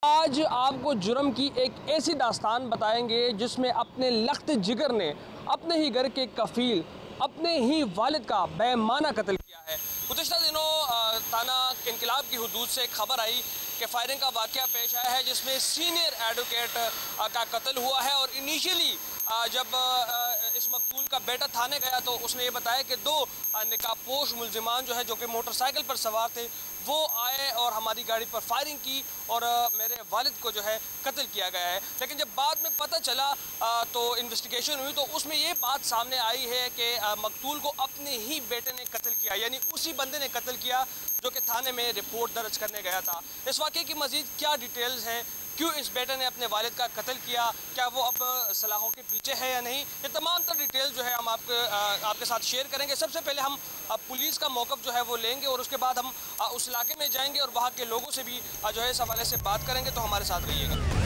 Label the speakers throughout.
Speaker 1: आज आपको जुर्म की एक ऐसी दास्तान बताएंगे जिसमें अपने लख्त जिगर ने अपने ही घर के कफील अपने ही वालिद का बेईमाना कत्ल किया है। गुज़िश्ता दिनों थाना इनकलाब की हुदूद से एक खबर आई कि फायरिंग का वाक़या पेश आया है जिसमें सीनियर एडवोकेट का कत्ल हुआ है। और इनिशियली जब इस मकतूल का बेटा थाने गया तो उसने ये बताया कि दो निकाबपोश मुलजिमान जो है जो कि मोटरसाइकिल पर सवार थे वो आए और हमारी गाड़ी पर फायरिंग की और मेरे वालिद को जो है कत्ल किया गया है। लेकिन जब बाद में पता चला तो इन्वेस्टिगेशन हुई तो उसमें ये बात सामने आई है कि मकतूल को अपने ही बेटे ने कत्ल किया, यानी उसी बंदे ने कत्ल किया जो कि थाने में रिपोर्ट दर्ज करने गया था। इस वाक़े की मज़ीद क्या डिटेल्स हैं, क्यों इस बेटे ने अपने वालिद का कत्ल किया, क्या वो अब सलाहों के पीछे है या नहीं, ये तमाम तर डिटेल्स जो है हम आपके साथ शेयर करेंगे। सबसे पहले हम पुलिस का मौक़िफ़ जो है वो लेंगे और उसके बाद हम उस इलाके में जाएंगे और वहाँ के लोगों से भी जो है इस हवाले से बात करेंगे। तो हमारे साथ रहिएगा।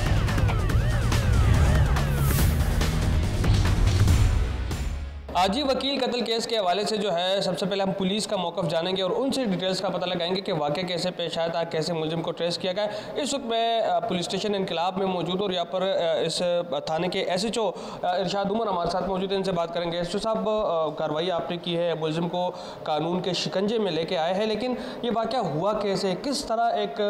Speaker 1: जी वकील, कत्ल केस के हवाले से जो है सबसे पहले हम पुलिस का मौक़िफ़ जानेंगे और उनसे डिटेल्स का पता लगाएंगे कि वाक़या कैसे पेश आया था, कैसे मुलजिम को ट्रेस किया गया। इस वक्त मैं पुलिस स्टेशन इनकलाब में मौजूद और यहाँ पर इस थाने के SHO इरशाद उमर हमारे साथ मौजूद है, इनसे बात करेंगे। SHO साहब, कार्रवाई आपने की है, मुलजिम को कानून के शिकंजे में लेके आए हैं, लेकिन ये वाक़या हुआ कैसे, किस तरह एक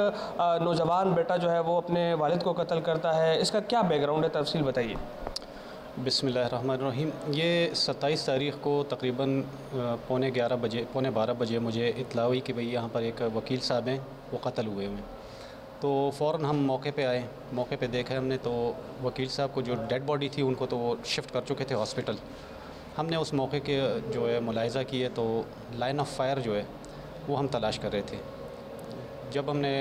Speaker 1: नौजवान बेटा जो है वो अपने वालिद को कत्ल करता है, इसका क्या बैकग्राउंड है, तफसील बताइए।
Speaker 2: बिस्मिल्लाहिर्रहमानिर्रहीम। ये 27 तारीख़ को तकरीबन पौने 12 बजे मुझे इत्तला हुई कि भाई यहाँ पर एक वकील साहब हैं, वो कत्ल हुए हैं। तो फ़ौरन हम मौके पे आए, मौके पे देखा हमने तो वकील साहब को जो डेड बॉडी थी उनको तो वो शिफ्ट कर चुके थे हॉस्पिटल। हमने उस मौके के जो है मुलाहिज़ा किए तो लाइन ऑफ फायर जो है वो हम तलाश कर रहे थे। जब हमने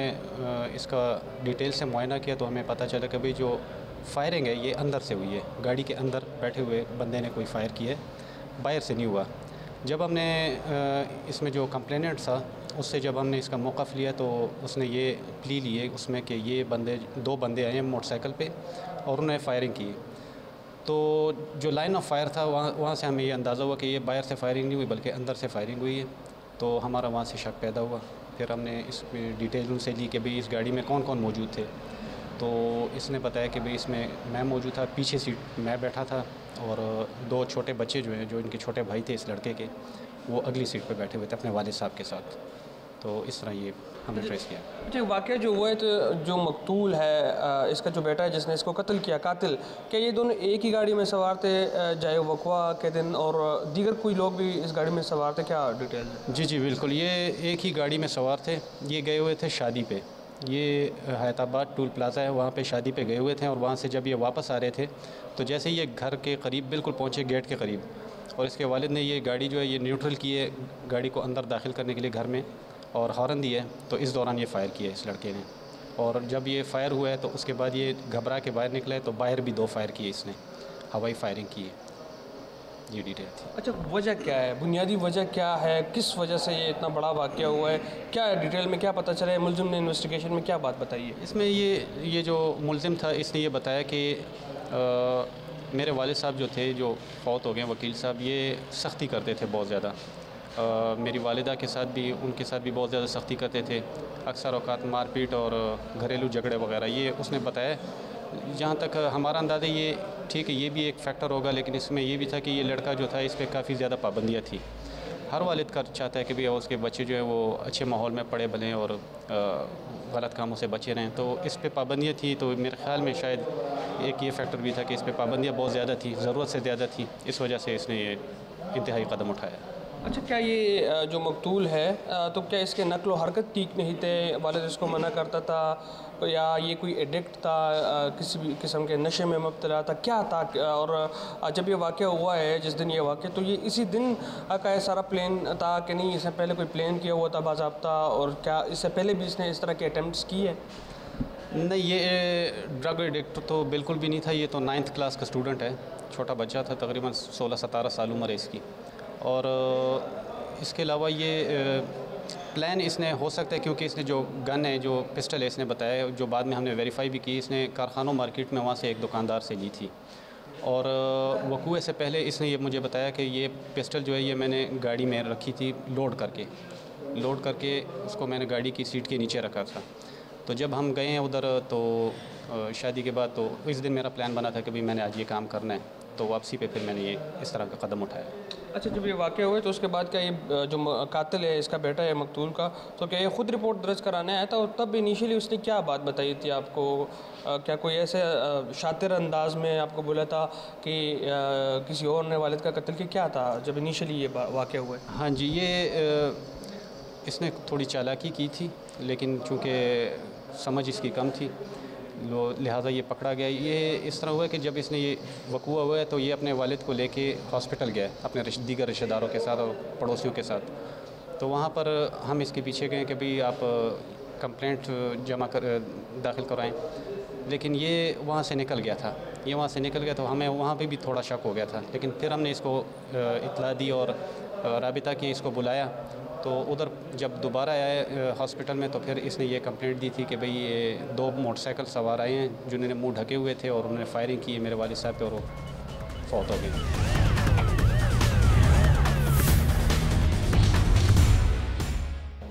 Speaker 2: इसका डिटेल से मुआयना किया तो हमें पता चला कि भाई जो फायरिंग है ये अंदर से हुई है, गाड़ी के अंदर बैठे हुए बंदे ने कोई फायर किया है, बाहर से नहीं हुआ। जब हमने इसमें जो कंप्लेनेंट था उससे जब हमने इसका मौक़िफ़ लिया तो उसने ये प्ली ली है उसमें कि ये दो बंदे आए हैं मोटरसाइकिल पे और उन्होंने फायरिंग की। तो जो लाइन ऑफ फायर था वहाँ से हमें ये अंदाज़ा हुआ कि ये बाहर से फायरिंग नहीं हुई बल्कि अंदर से फायरिंग हुई है। तो हमारा वहाँ से शक पैदा हुआ। फिर हमने इस डिटेल उनसे ली कि भाई इस गाड़ी में कौन कौन मौजूद थे। तो इसने बताया कि भाई इसमें मैं मौजूद था, पीछे सीट मैं बैठा था और दो छोटे बच्चे जो हैं, जो इनके छोटे भाई थे इस लड़के के, वो अगली सीट पे बैठे हुए थे अपने वालिद साहब के साथ। तो इस तरह ये हमने ट्रेस किया।
Speaker 1: अच्छा, वाक़या जो हुआ है तो जो मकतूल है इसका जो बेटा है जिसने इसको कत्ल किया, कातिल, क्या ये दोनों एक ही गाड़ी में सवार थे जाए वक़वा के दिन और दीगर कोई लोग भी इस गाड़ी में सवार थे, क्या डिटेल है?
Speaker 2: जी बिल्कुल, ये एक ही गाड़ी में सवार थे। ये गए हुए थे शादी पे, ये हैदराबाद टूल प्लाज़ा है वहाँ पे शादी पे गए हुए थे और वहाँ से जब ये वापस आ रहे थे तो जैसे ये घर के करीब बिल्कुल पहुँचे, गेट के करीब, और इसके वालिद ने ये गाड़ी जो है ये न्यूट्रल की है गाड़ी को अंदर दाखिल करने के लिए घर में और हॉर्न दिया है। तो इस दौरान ये फ़ायर किया इस लड़के ने, और जब ये फ़ायर हुआ है तो उसके बाद ये घबरा के बाहर निकला है तो बाहर भी 2 फायर किए इसने, हवाई फायरिंग की है। ये डिटेल थी।
Speaker 1: अच्छा, वजह क्या है, बुनियादी वजह क्या है, किस वजह से ये इतना बड़ा वाक़या हुआ है, क्या डिटेल में क्या पता चला है? मुलजिम ने इन्वेस्टिगेशन में क्या बात बताई है?
Speaker 2: इसमें ये जो मुलजिम था इसने ये बताया कि मेरे वालिद साहब जो थे जो फौत हो गए वकील साहब, ये सख्ती करते थे बहुत ज़्यादा। मेरी वालिदा के साथ भी, उनके साथ भी बहुत ज़्यादा सख्ती करते थे, अक्सर औक़ात मारपीट और घरेलू झगड़े वगैरह, ये उसने बताया। जहाँ तक हमारा अंदाज़ा ये ठीक है, ये भी एक फ़ैक्टर होगा, लेकिन इसमें ये भी था कि ये लड़का जो था इस पर काफ़ी ज़्यादा पाबंदियाँ थी। हर वालिद का चाहता है कि भैया उसके बच्चे जो है वो अच्छे माहौल में पढ़े बने और गलत कामों से बचे रहें, तो इस पे पाबंदियाँ थी। तो मेरे ख़्याल में शायद एक ये फैक्टर भी था कि इस पे पाबंदियाँ बहुत ज़्यादा थी, ज़रूरत से ज़्यादा थी, इस वजह से इसने ये इंतहाई कदम उठाया।
Speaker 1: अच्छा, क्या ये जो मकतूल है तो क्या इसके नक्ल व हरकत ठीक नहीं थे, वालिद इसको मना करता था, या ये कोई एडिक्ट था, किसी भी किस्म के नशे में मुब्तला था, क्या था? और जब ये वाक़या हुआ है, जिस दिन ये वाक़या, तो ये इसी दिन का ये सारा प्लान था कि नहीं, इससे पहले कोई प्लान किया हुआ था बाज़ाब्ता, और क्या इससे पहले भी इसने इस तरह के अटैम्प्ट्स किए?
Speaker 2: नहीं, ये ड्रग एडिक्ट तो बिल्कुल भी नहीं था। ये तो 9th क्लास का स्टूडेंट है, छोटा बच्चा था, तकरीबन 16-17 साल उम्र है इसकी। और इसके अलावा ये प्लान इसने हो सकता है क्योंकि इसने जो गन है, जो पिस्टल है, इसने बताया, जो बाद में हमने वेरीफाई भी की, इसने कारखानों मार्केट में वहाँ से एक दुकानदार से ली थी। और वक़ूए से पहले इसने ये मुझे बताया कि ये पिस्टल जो है ये मैंने गाड़ी में रखी थी लोड करके उसको मैंने गाड़ी की सीट के नीचे रखा था। तो जब हम गए हैं उधर तो शादी के बाद तो इस दिन मेरा प्लान बना था कि भाई मैंने आज ये काम करना है, तो वापसी पे फिर मैंने ये इस तरह का कदम उठाया।
Speaker 1: अच्छा, जब ये वाक़या हुए तो उसके बाद क्या ये जो कातिल है, इसका बेटा है मकतूल का, तो क्या ये ख़ुद रिपोर्ट दर्ज कराने आया था? और तब इनिशियली उसने क्या बात बताई थी आपको? क्या कोई ऐसे शातिर अंदाज में आपको बोला था कि किसी और ने वालिद का कत्ल किया? क्या था जब इनिशियली ये वाक़या हुआ?
Speaker 2: हाँ जी, ये इसने थोड़ी चालाकी की थी, लेकिन चूँकि समझ इसकी कम थी लिहाजा ये पकड़ा गया। ये इस तरह हुआ कि जब इसने ये वक़ूआ हुआ है तो ये अपने वालिद को लेके हॉस्पिटल गया अपने दीगर रिश्तेदारों के साथ और पड़ोसियों के साथ। तो वहाँ पर हम इसके पीछे गए कि भाई आप कंप्लेंट दाखिल करवाएं, लेकिन ये वहाँ से निकल गया था। ये वहाँ से निकल गया तो हमें वहाँ पे भी थोड़ा शक हो गया था, लेकिन फिर हमने इसको इत्तला दी और राबिता की, इसको बुलाया। तो उधर जब दोबारा आए हॉस्पिटल में तो फिर इसने ये कंप्लेंट दी थी कि भाई ये 2 मोटरसाइकिल सवार आए हैं जिन्होंने मुंह ढके हुए थे और उन्होंने फायरिंग की मेरे वालिद साहब पे और वो फौत हो गए।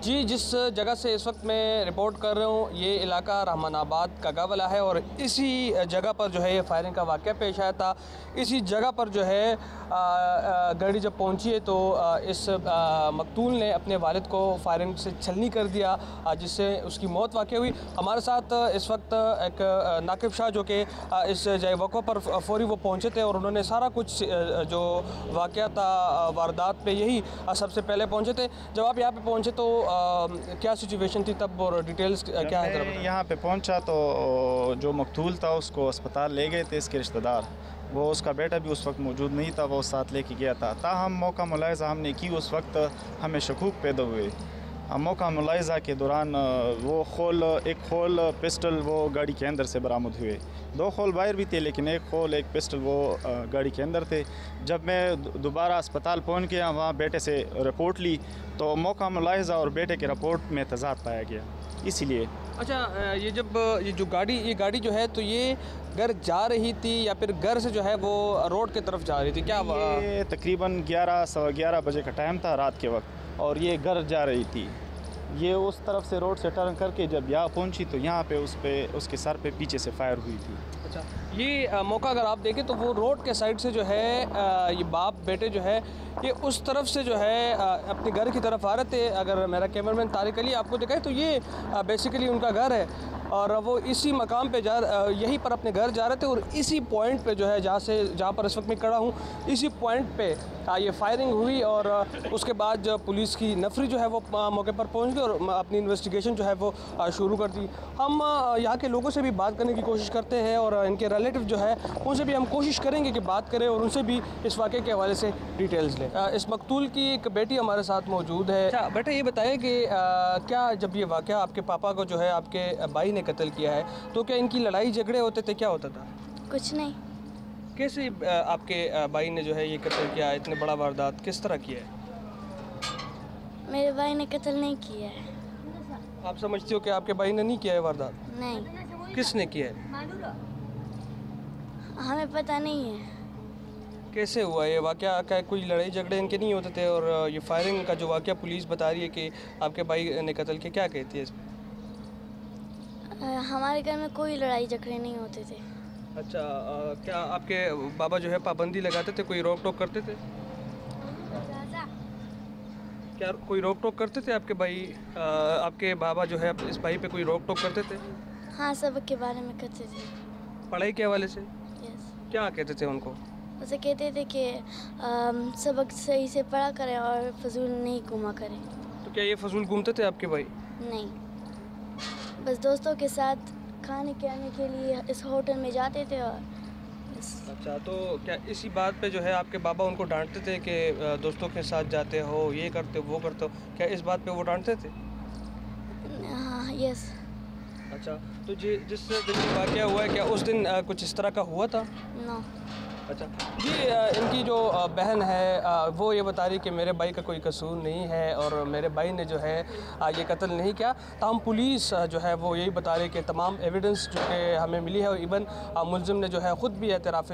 Speaker 1: जी, जिस जगह से इस वक्त मैं रिपोर्ट कर रहा हूँ ये इलाका रहमानाबाद का गावला है और इसी जगह पर जो है ये फायरिंग का वाक़या पेश आया था। इसी जगह पर जो है गाड़ी जब पहुँची है तो इस मकतूल ने अपने वालिद को फायरिंग से छलनी कर दिया, जिससे उसकी मौत वाक़ हुई। हमारे साथ इस वक्त एक नाकिब शाह जो कि इस जय वक़्फ़ा पर फौरी वो पहुँचे थे और उन्होंने सारा कुछ जो वाक़या था वारदात पे यही सबसे पहले पहुँचे थे। जब आप यहाँ पे पहुँचे तो क्या सिचुएशन थी तब और डिटेल्स क्या है?
Speaker 3: यहाँ पे पहुँचा तो जो मकतूल था उसको अस्पताल ले गए थे इसके रिश्तेदार। वो उसका बेटा भी उस वक्त मौजूद नहीं था, वो साथ लेके गया था। ताहम मौका मुलाहिज़ा हमने की, उस वक्त हमें शकूक पैदा हुए। मौका मुलाहिज़ा के दौरान एक खोल पिस्टल वो गाड़ी के अंदर से बरामद हुए। 2 खोल बाहर भी थे, लेकिन एक खोल एक पिस्टल वो गाड़ी के अंदर थे। जब मैं दोबारा अस्पताल पहुंच गया, वहाँ बेटे से रिपोर्ट ली तो मौका मुलाहिज़ा और बेटे के रिपोर्ट में तज़ाद पाया गया, इसीलिए।
Speaker 1: अच्छा, ये गाड़ी जो है तो ये घर जा रही थी या फिर घर से जो है वो रोड की तरफ जा रही थी? क्या
Speaker 3: ये तकरीबन 11 बजे का टाइम था रात के वक्त और ये घर जा रही थी। ये उस तरफ से रोड से टर्न करके जब यहाँ पहुंची तो यहाँ पे उसके सर पे पीछे से फायर हुई थी।
Speaker 1: अच्छा, ये मौका अगर आप देखें तो वो रोड के साइड से जो है ये बाप बेटे जो है ये उस तरफ से जो है अपने घर की तरफ आ रहे थे। अगर मेरा कैमरामैन तारिक अली आपको दिखाए तो ये बेसिकली उनका घर है और वो इसी मकाम पे यहीं पर अपने घर जा रहे थे और इसी पॉइंट पे जो है जहाँ पर इस वक्त मैं खड़ा हूँ, इसी पॉइंट पे ये फायरिंग हुई और उसके बाद जो पुलिस की नफरी जो है वो मौके पर पहुँच गई और अपनी इन्वेस्टिगेशन जो है वो शुरू कर दी। हम यहाँ के लोगों से भी बात करने की कोशिश करते हैं और इनके रिलेटिव जो है उनसे भी हम कोशिश करेंगे कि बात करें और उनसे भी इस वाक़े के हवाले से डिटेल्स लें। इस मकतूल की एक बेटी हमारे साथ मौजूद है। अच्छा बेटा, ये बताइए कि क्या जब ये वाक़या आपके पापा को जो है आपके भाई ने कत्ल किया है तो क्या इनकी लड़ाई झगड़े होते थे, क्या होता था?
Speaker 4: कुछ नहीं।
Speaker 1: कैसे आपके भाई ने जो है ये कत्ल किया, इतने बड़ा वारदात किस तरह किया है?
Speaker 4: मेरे भाई ने कत्ल नहीं किया है।
Speaker 1: आप समझते हो कि आपके भाई ने नहीं किया है वारदात?
Speaker 4: नहीं।
Speaker 1: किसने किया है?
Speaker 4: हमें पता नहीं है।
Speaker 1: कैसे हुआ ये वाक़या? क्या कोई लड़ाई झगड़े इनके नहीं होते थे? और ये फायरिंग का जो वाक़या पुलिस बता रही है कि आपके भाई ने कत्ल किया, क्या कहती है इस पर?
Speaker 4: हमारे घर में कोई लड़ाई झगड़े नहीं होते थे।
Speaker 1: अच्छा, क्या आपके बाबा जो है पाबंदी लगाते थे, कोई रोक टोक करते थे? क्या कोई रोक टोक करते थे आपके भाई, आपके बाबा जो है इस भाई पे कोई रोक टोक करते थे?
Speaker 4: हाँ, सबक के बारे में करते थे।
Speaker 1: पढ़ाई के हवाले से?
Speaker 4: यस।
Speaker 1: क्या कहते थे उनको?
Speaker 4: उसे कहते थे कि सबक सही से पढ़ा करें और फजूल नहीं घूमा करें।
Speaker 1: तो क्या ये फजूल घूमते थे आपके भाई?
Speaker 4: नहीं, बस दोस्तों के साथ खाने खाने के लिए इस होटल में जाते थे और बस।
Speaker 1: अच्छा, तो क्या इसी बात पे जो है आपके बाबा उनको डांटते थे कि दोस्तों के साथ जाते हो, ये करते हो, वो करते हो? क्या इस बात पे वो डांटते थे?
Speaker 4: हाँ, यस।
Speaker 1: अच्छा, तो जिस दिन वाक़या हुआ है क्या उस दिन कुछ इस तरह का हुआ था?
Speaker 4: नो।
Speaker 1: अच्छा जी, इनकी जो बहन है वो ये बता रही कि मेरे भाई का कोई कसूर नहीं है और मेरे भाई ने जो है ये कत्ल नहीं किया। ताहम पुलिस जो है वो यही बता रही कि तमाम एविडेंस जो कि हमें मिली है और इवन मुलजिम ने जो है ख़ुद भी एतराफ़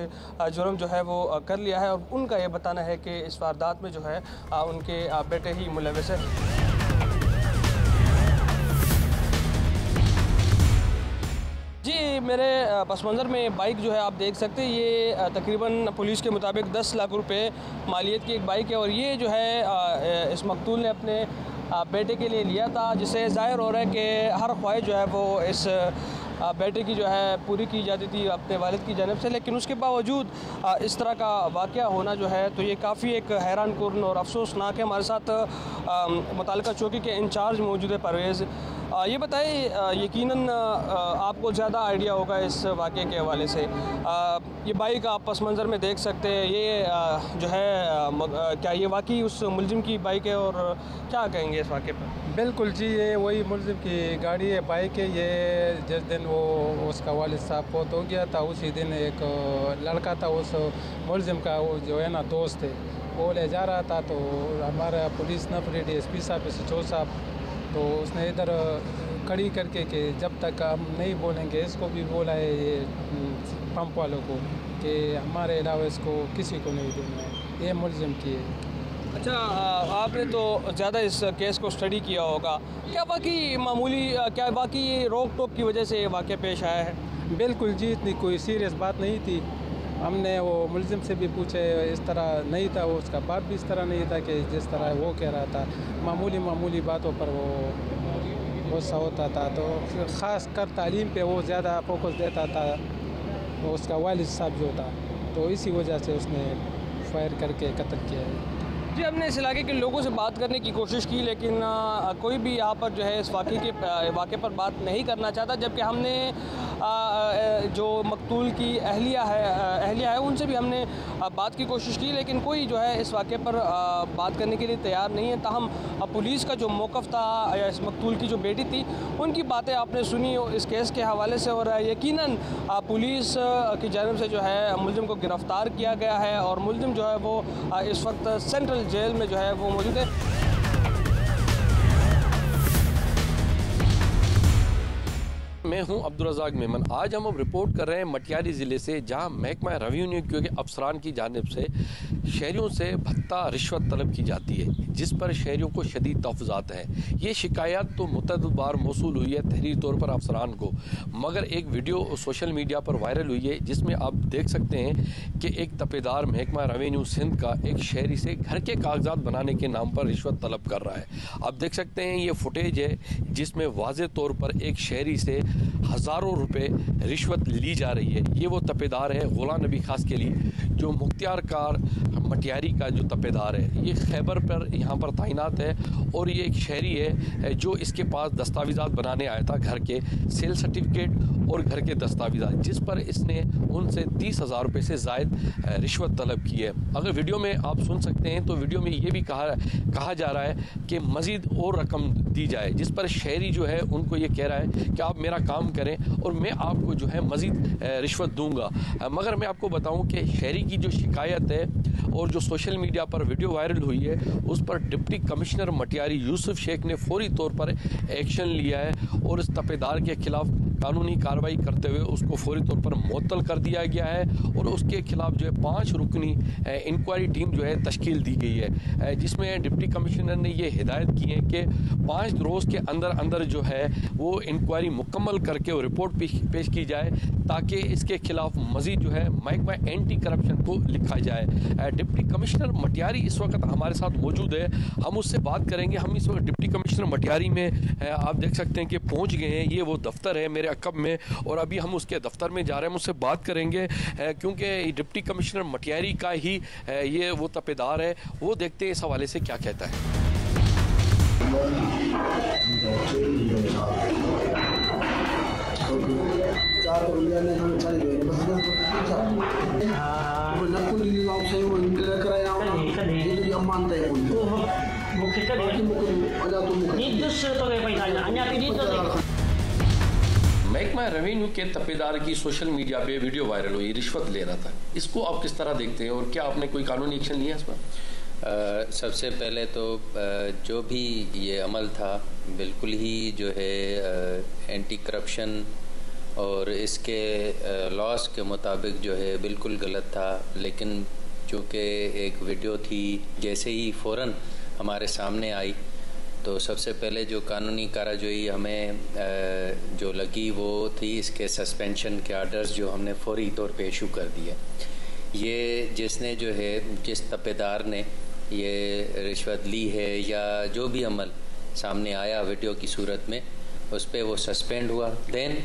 Speaker 1: जुर्म जो है वो कर लिया है और उनका ये बताना है कि इस वारदात में जो है उनके बेटे ही मुलव्वस है। ये मेरे पस मंज़र में बाइक जो है आप देख सकते हैं, ये तकरीबन पुलिस के मुताबिक 10 लाख रुपए मालियत की एक बाइक है और ये जो है इस मकतूल ने अपने बेटे के लिए लिया था, जिससे ज़ाहिर हो रहा है कि हर ख्वाहिश जो है वो इस बेटे की जो है पूरी की जाती थी अपने वालिद की जानिब से, लेकिन उसके बावजूद इस तरह का वाक़या होना जो है तो ये काफ़ी एक हैरान कुन और अफसोसनाक है। हमारे साथ मुताल्लिका चौकी के इंचार्ज मौजूद है परवेज़। ये बताएं, यकीनन आपको ज़्यादा आइडिया होगा इस वाक़े के हवाले से। ये बाइक आप पस मंज़र में देख सकते हैं, ये जो है क्या ये वाकई उस मुलजिम की बाइक है और क्या कहेंगे इस वाक़े पर?
Speaker 5: बिल्कुल जी, ये वही मुलजिम की गाड़ी है, बाइक है। ये जिस दिन वो उसका वालिद साहब फौत हो गया था उसी दिन एक लड़का था उस मुलजिम का, वो जो है ना दोस्त है, वो ले जा रहा था। तो हमारा पुलिस नफरी DSP साहब SHO साहब तो उसने इधर खड़ी करके कि जब तक हम नहीं बोलेंगे, इसको भी बोला है ये पंप वालों को कि हमारे अलावा इसको किसी को नहीं देना है, ये मुलजिम की है।
Speaker 1: अच्छा, आपने तो ज़्यादा इस केस को स्टडी किया होगा, क्या बाकी मामूली क्या बाकी रोक टोक की वजह से ये वाक़या पेश आया है?
Speaker 5: बिल्कुल जी, इतनी कोई सीरियस बात नहीं थी। हमने वो मुलजिम से भी पूछे, इस तरह नहीं था, वो उसका बाप भी इस तरह नहीं था कि जिस तरह वो कह रहा था। मामूली बातों पर वो गुस्सा होता था, तो ख़ास कर तालीम पे वो ज़्यादा फोकस देता था, वो उसका वालिद साहब जो था, तो इसी वजह से उसने फायर करके कत्ल किया है।
Speaker 1: जी, हमने इस इलाके के लोगों से बात करने की कोशिश की, लेकिन कोई भी यहाँ पर जो है इस वाक़े पर बात नहीं करना चाहता, जबकि हमने जो मकतूल की अहलिया है उनसे भी हमने बात की कोशिश की, लेकिन कोई जो है इस वाक़े पर बात करने के लिए तैयार नहीं है। ताहम पुलिस का जो मौक़िफ़ था या इस मकतूल की जो बेटी थी उनकी बातें आपने सुनी इस केस के हवाले से, और यकीनन पुलिस की जानिब से जो है मुलजिम को गिरफ़्तार किया गया है और मुलजिम जो है वो इस वक्त सेंट्रल जेल में जो है वो मौजूद है। मैं हूं अब्दुल रज़ाक मेमन। आज हम अब रिपोर्ट कर रहे हैं मटियारी ज़िले से, जहां महकमा रेवेन्यू के अफसरान की जानिब से शहरियों से भत्ता रिश्वत तलब की जाती है, जिस पर शहरियों को शदीद तहफ़्फ़ुज़ात हैं। ये शिकायत तो मुतअद्दिद बार मौसूल हुई है तहरीरी तौर पर अफसरान को, मगर एक वीडियो सोशल मीडिया पर वायरल हुई है जिसमें आप देख सकते हैं कि एक तपेदार महकमा रेवेन्यू सिंध का एक शहरी से घर के कागजात बनाने के नाम पर रिश्वत तलब कर रहा है। आप देख सकते हैं ये फुटेज है जिसमें वाज़े तौर पर एक शहरी से हज़ारों रुपए रिश्वत ली जा रही है। ये वो तपेदार है गुलाम नबी खास के लिए, जो मुख्तियार कार मटियारी का जो तपेदार है, ये खैबर पर यहाँ पर तैनात है और ये एक शहरी है जो इसके पास दस्तावेज़ात बनाने आया था, घर के सेल सर्टिफिकेट और घर के दस्तावेज़ात, जिस पर इसने उनसे 30,000 रुपये से ज़ायद रिश्वत तलब की है। अगर वीडियो में आप सुन सकते हैं तो वीडियो में ये भी कहा जा रहा है कि मज़ीद और रकम दी जाए, जिस पर शहरी जो है उनको ये कह रहा है कि आप मेरा काम करें और मैं आपको जो है मज़ीद रिश्वत दूंगा। मगर मैं आपको बताऊं कि शहरी की जो शिकायत है और जो सोशल मीडिया पर वीडियो वायरल हुई है उस पर डिप्टी कमिश्नर मटियारी यूसुफ शेख ने फौरी तौर पर एक्शन लिया है और इस तपेदार के खिलाफ कानूनी कार्रवाई करते हुए उसको फौरी तौर पर मुअत्तल कर दिया गया है और उसके खिलाफ जो है 5 रुकनी इंक्वायरी टीम जो है तश्कील दी गई है, जिसमें डिप्टी कमिश्नर ने ये हिदायत की है कि 5 रोज़ के अंदर अंदर जो है वो इंक्वायरी मुकम्मल करके वो रिपोर्ट पेश की जाए, ताकि इसके खिलाफ मज़ीद जो है महकमा एंटी करप्शन को लिखा जाए। डिप्टी कमिश्नर मटियारी इस वक्त हमारे साथ मौजूद है, हम उससे बात करेंगे। हम इस वक्त डिप्टी कमिश्नर मटियारी में आप देख सकते हैं कि पहुंच गए हैं। ये वो दफ्तर है मेरे अकब में और अभी हम उसके दफ्तर में जा रहे हैं, हम उससे बात करेंगे क्योंकि डिप्टी कमिश्नर मटियारी का ही ये वो तपेदार है। वो देखते हैं इस हवाले से क्या कहता है। महकमा रेवेन्यू के तपेदार की सोशल मीडिया पे वीडियो वायरल हुई, रिश्वत ले रहा था, इसको आप किस तरह देखते हैं और क्या आपने कोई कानूनी एक्शन लिया इस पर?
Speaker 6: सबसे पहले तो जो भी ये अमल था बिल्कुल ही जो है एंटी करप्शन और इसके लॉस के मुताबिक जो है बिल्कुल गलत था, लेकिन चूँकि एक वीडियो थी, जैसे ही फ़ौरन हमारे सामने आई तो सबसे पहले जो कानूनी कार्रवाई हमें जो लगी वो थी इसके सस्पेंशन के आर्डर्स जो हमने फौरी तौर पे इशू कर दिए। ये जिसने जो है जिस तपेदार ने ये रिश्वत ली है या जो भी अमल सामने आया वीडियो की सूरत में उस पर वो सस्पेंड हुआ। देन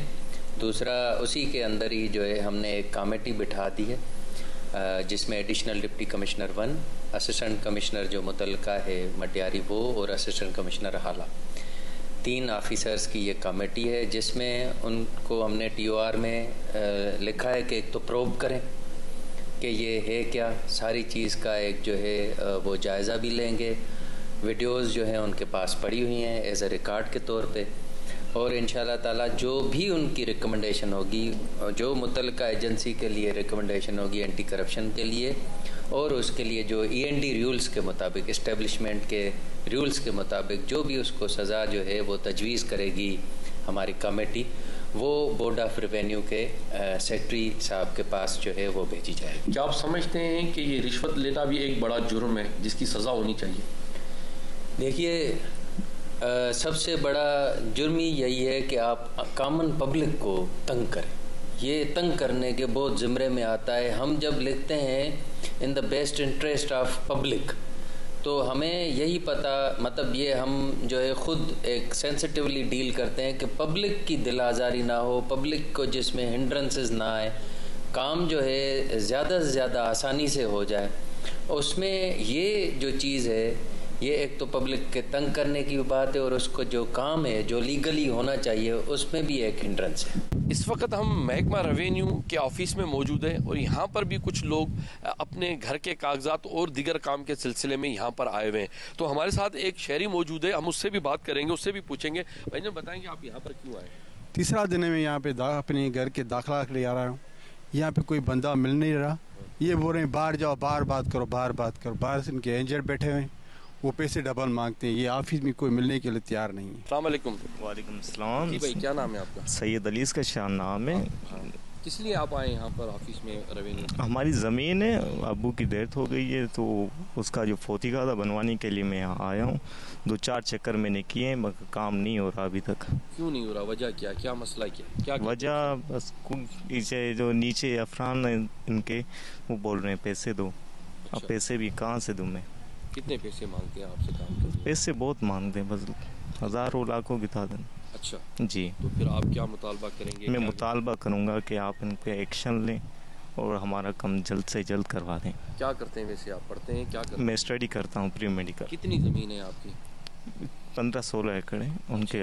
Speaker 6: दूसरा उसी के अंदर ही जो है हमने एक कमेटी बिठा दी है जिसमें additional deputy commissioner 1, assistant commissioner जो मुतलका है मटियारी वो और असिस्टेंट कमिश्नर हाला, 3 ऑफिसर्स की ये कमेटी है जिसमें उनको हमने TOR में लिखा है कि एक तो प्रोब करें कि ये है क्या, सारी चीज़ का एक जो है वो जायज़ा भी लेंगे। वीडियोस जो हैं उनके पास पड़ी हुई हैं एज ए रिकॉर्ड के तौर पे, और इंशाल्लाह ताला जो भी उनकी रिकमेंडेशन होगी, जो मुतलका एजेंसी के लिए रिकमेंडेशन होगी एंटी करप्शन के लिए, और उसके लिए जो END रूल्स के मुताबिक, इस्टेब्लिशमेंट के रूल्स के मुताबिक जो भी उसको सज़ा जो है वो तजवीज़ करेगी हमारी कमेटी, वो बोर्ड ऑफ रेवेन्यू के सेक्रेटरी साहब के पास जो है वो भेजी जाएगी।
Speaker 7: क्या आप समझते हैं कि ये रिश्वत लेना भी एक बड़ा जुर्म है जिसकी सज़ा होनी चाहिए?
Speaker 6: देखिए, सबसे बड़ा जुर्म यही है कि आप कॉमन पब्लिक को तंग करें। ये तंग करने के बहुत ज़िम्मे में आता है। हम जब लिखते हैं in the best interest of public, तो हमें यही पता, मतलब ये हम जो है ख़ुद एक सेंसिटिवली डील करते हैं कि पब्लिक की दिल आज़ारी ना हो, पब्लिक को जिसमें हिंड्रेंसेस ना आए, काम जो है ज़्यादा से ज़्यादा आसानी से हो जाए। उसमें ये जो चीज़ है ये एक तो पब्लिक के तंग करने की बात है, और उसको जो काम है जो लीगली होना चाहिए उसमें भी एक हिंड्रेंस है।
Speaker 7: इस वक्त हम महकमा रेवेन्यू के ऑफिस में मौजूद हैं और यहाँ पर भी कुछ लोग अपने घर के कागजात और दीगर काम के सिलसिले में यहाँ पर आए हुए हैं। तो हमारे साथ एक शहरी मौजूद है, हम उससे भी बात करेंगे, उससे भी पूछेंगे। भाई ने बताएंगे आप यहाँ पर क्यों आए?
Speaker 8: तीसरा दिन में यहाँ पे अपने घर के दाखिला के लिए आ रहा हूँ। यहाँ पे कोई बंदा मिल नहीं रहा। ये बोल रहे हैं बाहर जाओ, बाहर बात करो, बाहर बात करो। बाहर से इनके एजेंट बैठे हुए हैं, वो पैसे डबल मांगते हैं। ये ऑफिस में कोई मिलने के लिए तैयार नहीं है।
Speaker 7: अस्सलाम वालेकुम।
Speaker 9: वालेकुम अस्सलाम।
Speaker 7: जी भाई, क्या नाम है आपका?
Speaker 9: सैयद अली का शान नाम है।
Speaker 7: किस लिए आप आए यहाँ पर ऑफिस में रेवेन्यू?
Speaker 9: हमारी ज़मीन है, अब्बू की डेथ हो गई है, तो उसका जो फोती खाता बनवाने के लिए मैं यहाँ आया हूँ। 2-4 चक्कर मैंने किए हैं मगर काम नहीं हो रहा अभी तक।
Speaker 7: क्यों नहीं हो रहा? वजह क्या? क्या मसला क्या
Speaker 9: वजह बस इसे जो नीचे अफरान है इनके, वो बोल रहे हैं पैसे दो। अब पैसे भी कहाँ से दूँ मैं?
Speaker 7: कितने पैसे मांगते हैं आपसे काम के लिए?
Speaker 9: पैसे बहुत मांगते हैं, बस हज़ारों लाखों की तादाद।
Speaker 7: अच्छा
Speaker 9: जी।
Speaker 7: तो फिर आप क्या मुतालबा करेंगे?
Speaker 9: मैं मुतालबा करूँगा कि आप इन पे एक्शन लें और हमारा काम जल्द से जल्द करवा दें।
Speaker 7: क्या करते हैं वैसे आप? पढ़ते हैं? क्या करते हैं?
Speaker 9: मैं स्टडी करता हूँ प्री मेडिकल।
Speaker 7: कितनी ज़मीन है आपकी?
Speaker 9: 15-16 एकड़ है उनके।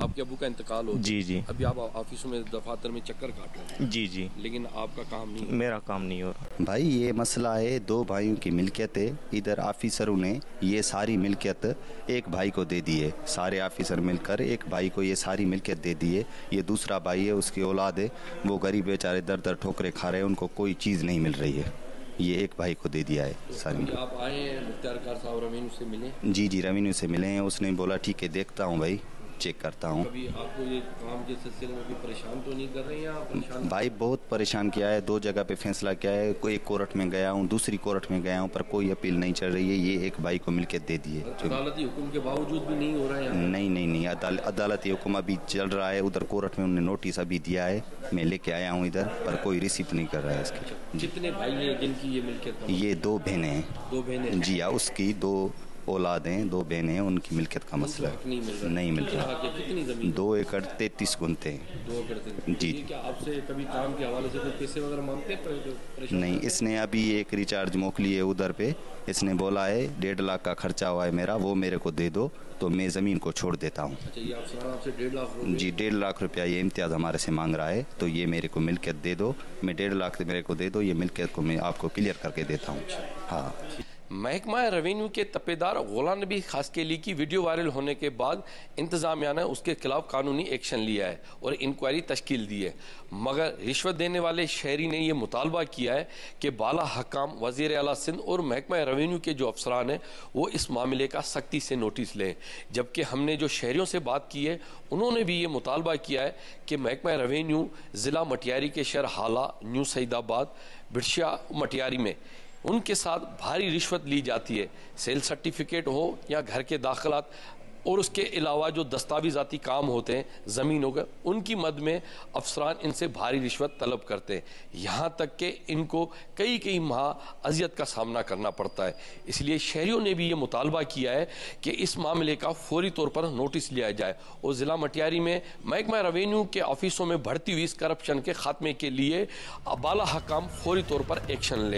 Speaker 7: आपके अबू का इंतकाल हो गया?
Speaker 9: जी जी।
Speaker 7: अभी आप ऑफिसों में दफातर में चक्कर काट रहे हैं?
Speaker 9: जी जी।
Speaker 7: लेकिन आपका काम नहीं?
Speaker 9: मेरा काम नहीं हो रहा
Speaker 10: भाई। ये मसला है, 2 भाइयों की मिल्कियत है। इधर ऑफिसरों ने ये सारी मिल्कियत एक भाई को दे दी है। सारे ऑफिसर मिलकर एक भाई को ये सारी मिल्कियत दे दी है। ये दूसरा भाई है, उसकी औलाद है, वो गरीब बेचारे दर दर ठोकरे खा रहे हैं, उनको कोई चीज़ नहीं मिल रही है। ये एक भाई को दे दिया है सारी।
Speaker 7: तो आप आए हैं मुख्तार कार साहब रेवेन्यू से मिले?
Speaker 10: जी जी, रेवेन्यू से मिले हैं। उसने बोला ठीक है देखता हूँ भाई, चेक करता हूँ।
Speaker 7: कभी आपको ये काम के सिलसिले में भी परेशान तो नहीं कर रहे हैं या परेशान?
Speaker 10: भाई बहुत परेशान किया है। 2 जगह पे फैसला किया है। एक कोर्ट में गया हूँ, दूसरी कोर्ट में गया हूँ, पर कोई अपील नहीं चल रही है। ये एक भाई को मिलकर दे दिए।
Speaker 7: अदालती हुक्म के बावजूद भी नहीं हो रहा है?
Speaker 10: नहीं, अदालती हुक्म अभी चल रहा है। उधर कोर्ट में उन्होंने नोटिस अभी दिया है, मैं लेके आया हूँ इधर, पर कोई रिसीव नहीं कर रहा है इसकी।
Speaker 7: कितने भाई हैं जिनकी ये मिल्कियत?
Speaker 10: ये 2 बहनें हैं।
Speaker 7: 2 बहनें? जी
Speaker 10: हाँ, उसकी 2 औलाद हैं, 2 बहनें हैं, उनकी मिल्कियत का मसला नहीं मिल रहा।
Speaker 7: कितनी ज़मीन?
Speaker 10: 2 एकड़ 33 गुंथे हैं।
Speaker 7: 2 एकड़ जी। क्या आपसे कभी काम के हवाले से कोई पैसे वगैरह मांगते हैं?
Speaker 10: नहीं, इसने अभी एक रिचार्ज मोकली है उधर पे। इसने बोला है 1.5 लाख का खर्चा हुआ है मेरा, वो मेरे को दे दो तो मैं ज़मीन को छोड़ देता हूँ।
Speaker 7: अच्छा, ये आपसे 1.5 लाख?
Speaker 10: जी, 1.5 लाख रुपया ये इम्तियाज़ हमारे से मांग रहा है, तो ये मेरे को मिल्कियत दे दो। मैं 1.5 लाख मेरे को दे दो, ये मिल्कियत को मैं आपको क्लियर करके देता हूँ। हाँ।
Speaker 7: महकमा रेवेन्यू के तपेदार गुलाम नबी खासकेली की वीडियो वायरल होने के बाद इंतज़ामिया ने उसके खिलाफ कानूनी एक्शन लिया है और इंक्वायरी तश्कील दी है, मगर रिश्वत देने वाले शहरी ने यह मुतालबा किया है कि बाला हकाम, वज़ीर आला सिंध और महकमा रेवेन्यू के जो अफसरान हैं वो इस मामले का सख्ती से नोटिस लें। जबकि हमने जो शहरियों से बात की है उन्होंने भी ये मुतालबा किया है कि महकमा रेवेन्यू ज़िला मटियारी के शहर हाला, न्यू सईदाबाद, बिरशिया मटियारी में उनके साथ भारी रिश्वत ली जाती है। सेल सर्टिफिकेट हो या घर के दाखिलात, और उसके अलावा जो दस्तावेजाती काम होते हैं ज़मीनों के, उनकी मद में अफसरान इनसे भारी रिश्वत तलब करते हैं, यहाँ तक कि इनको कई कई माह अजियत का सामना करना पड़ता है। इसलिए शहरियों ने भी ये मुतालबा किया है कि इस मामले का फौरी तौर पर नोटिस लिया जाए और ज़िला मटियारी में महकमा रेवेन्यू के ऑफिसों में बढ़ती हुई इस करप्शन के खात्मे के लिए बाला हकाम फौरी तौर पर एक्शन ले।